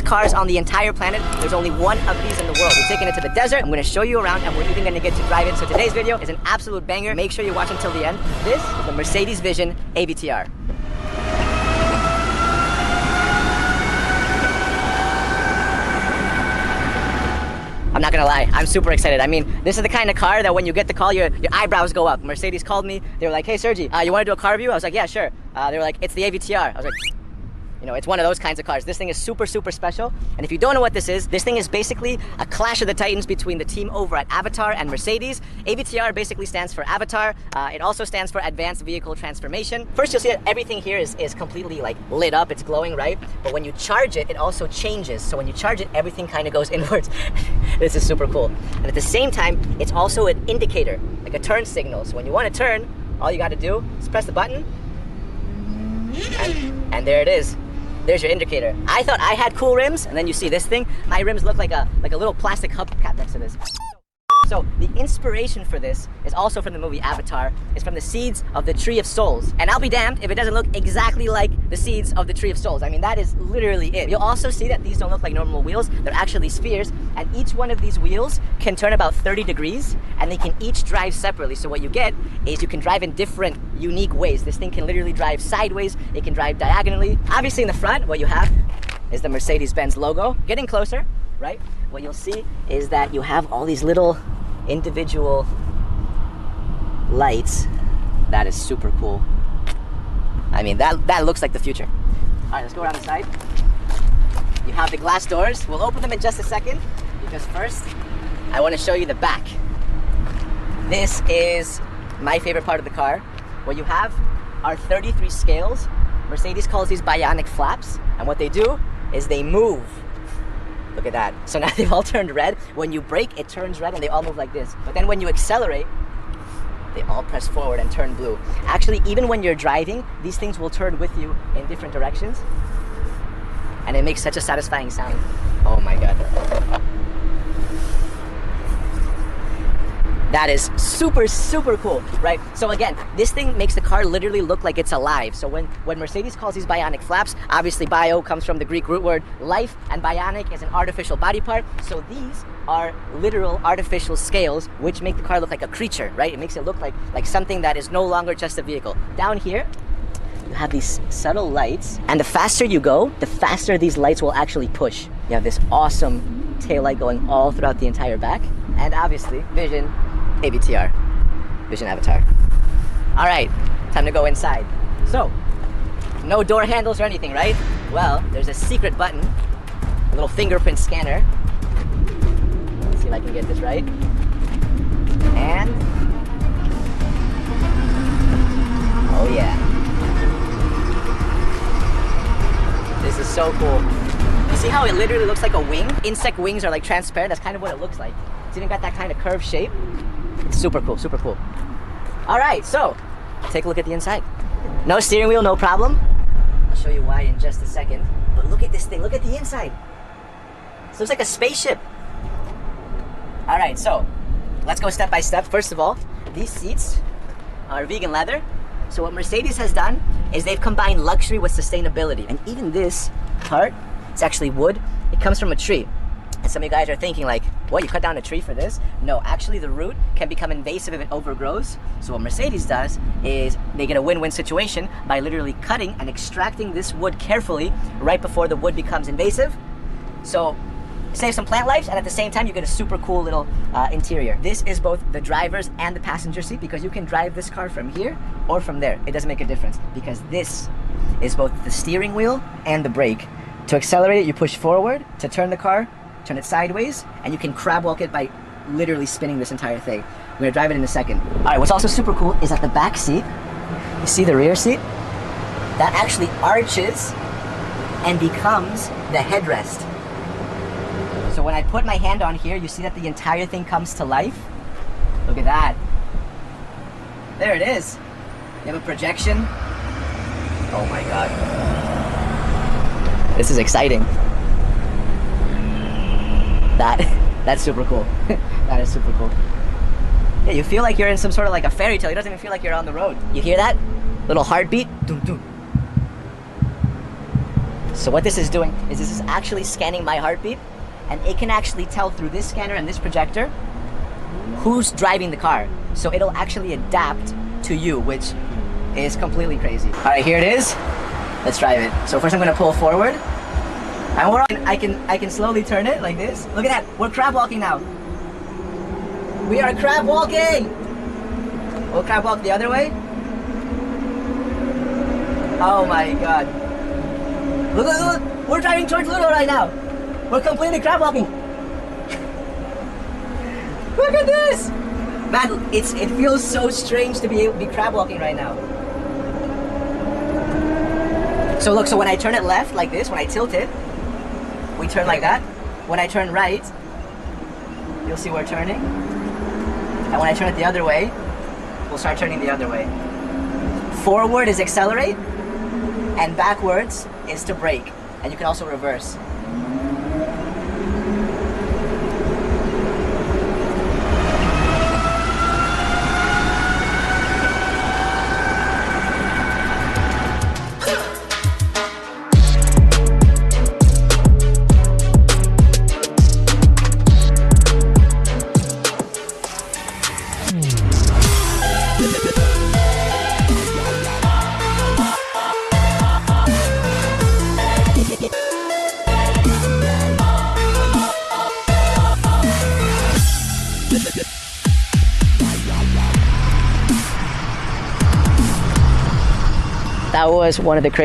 cars on the entire planet. There's only one of these in the world. We're taking it to the desert. I'm going to show you around, and we're even going to get to drive it. So today's video is an absolute banger. Make sure you watch until the end. This is the Mercedes Vision AVTR. I'm not gonna lie, I'm super excited. I mean, this is the kind of car that when you get the call, your eyebrows go up. Mercedes called me. They were like, hey Sergi, you wanna do a car review? I was like, yeah, sure. They were like, it's the AVTR. I was like, you know, it's one of those kinds of cars. This thing is super, super special. And if you don't know what this is thing is basically a clash of the titans between the team over at AVTR and Mercedes. AVTR basically stands for Avatar. It also stands for Advanced Vehicle Transformation. First, you'll see that everything here is completely like lit up. It's glowing, right? But when you charge it, it also changes. So when you charge it, everything kind of goes inwards. This is super cool. And at the same time, it's also an indicator, like a turn signal. So when you want to turn, all you got to do is press the button, and there it is. There's your indicator. I thought I had cool rims, and then you see this thing. My rims look like a little plastic hubcap next to this. So the inspiration for this is also from the movie Avatar. It's from the seeds of the Tree of Souls. And I'll be damned if it doesn't look exactly like the seeds of the Tree of Souls. I mean, that is literally it. You'll also see that these don't look like normal wheels. They're actually spheres. And each one of these wheels can turn about 30 degrees, and they can each drive separately. So what you get is you can drive in different, unique ways. This thing can literally drive sideways. It can drive diagonally. Obviously in the front, what you have is the Mercedes-Benz logo. Getting closer, right? What you'll see is that you have all these little individual lights. That is super cool. I mean, that looks like the future. All right, let's go around the side. You have the glass doors. We'll open them in just a second, because first I want to show you the back. This is my favorite part of the car. What you have are 33 scales. Mercedes calls these bionic flaps, and what they do is they move. Look at that. So now they've all turned red. When you brake, it turns red and they all move like this. But then when you accelerate, they all press forward and turn blue. Actually, even when you're driving, these things will turn with you in different directions. And it makes such a satisfying sound. Oh my God. That is super, super cool, right? So again, this thing makes the car literally look like it's alive. So when Mercedes calls these bionic flaps, obviously bio comes from the Greek root word life, and bionic is an artificial body part. So these are literal artificial scales, which make the car look like a creature, right? It makes it look like something that is no longer just a vehicle. Down here, you have these subtle lights, and the faster you go, the faster these lights will actually push. You have this awesome taillight going all throughout the entire back, and obviously, Vision AVTR, Vision Avatar. All right, time to go inside. So, no door handles or anything, right? Well, there's a secret button, a little fingerprint scanner. Let's see if I can get this right. And, oh yeah. This is so cool. You see how it literally looks like a wing? Insect wings are like transparent. That's kind of what it looks like. It's even got that kind of curved shape. It's super cool, super cool. All right, so take a look at the inside. No steering wheel, no problem. I'll show you why in just a second. But look at this thing, look at the inside. This looks like a spaceship. All right, so let's go step by step. First of all, these seats are vegan leather. So what Mercedes has done is they've combined luxury with sustainability. And even this part, it's actually wood. It comes from a tree. And some of you guys are thinking like, what, you cut down a tree for this? No, actually the root can become invasive if it overgrows. So what Mercedes does is they get a win-win situation by literally cutting and extracting this wood carefully right before the wood becomes invasive. So save some plant life, and at the same time you get a super cool little interior. This is both the driver's and the passenger seat, because you can drive this car from here or from there. It doesn't make a difference, because this is both the steering wheel and the brake. To accelerate it, you push forward. To turn the car, turn it sideways, and you can crab walk it by literally spinning this entire thing. We're gonna drive it in a second. All right, what's also super cool is that the back seat, you see the rear seat? That actually arches and becomes the headrest. So when I put my hand on here, you see that the entire thing comes to life. Look at that. There it is. You have a projection. Oh my God. This is exciting. That's super cool. That is super cool. Yeah, you feel like you're in some sort of like a fairy tale. It doesn't even feel like you're on the road. You hear that? Little heartbeat. Doom, doom. So what this is doing is this is actually scanning my heartbeat, and it can actually tell through this scanner and this projector who's driving the car. So it'll actually adapt to you, which is completely crazy. All right, here it is. Let's drive it. So first I'm gonna pull forward, and I can slowly turn it like this. Look at that, we're crab walking now. We are crab walking. We'll crab walk the other way. Oh my God. Look, look, look, we're driving towards Ludo right now. We're completely crab walking. Look at this. Man, it feels so strange to be crab walking right now. So look, so when I turn it left like this, when I tilt it, we turn like that. When I turn right, you'll see we're turning. And when I turn it the other way, we'll start turning the other way. Forward is accelerate, and backwards is to brake. And you can also reverse. That was one of the crazy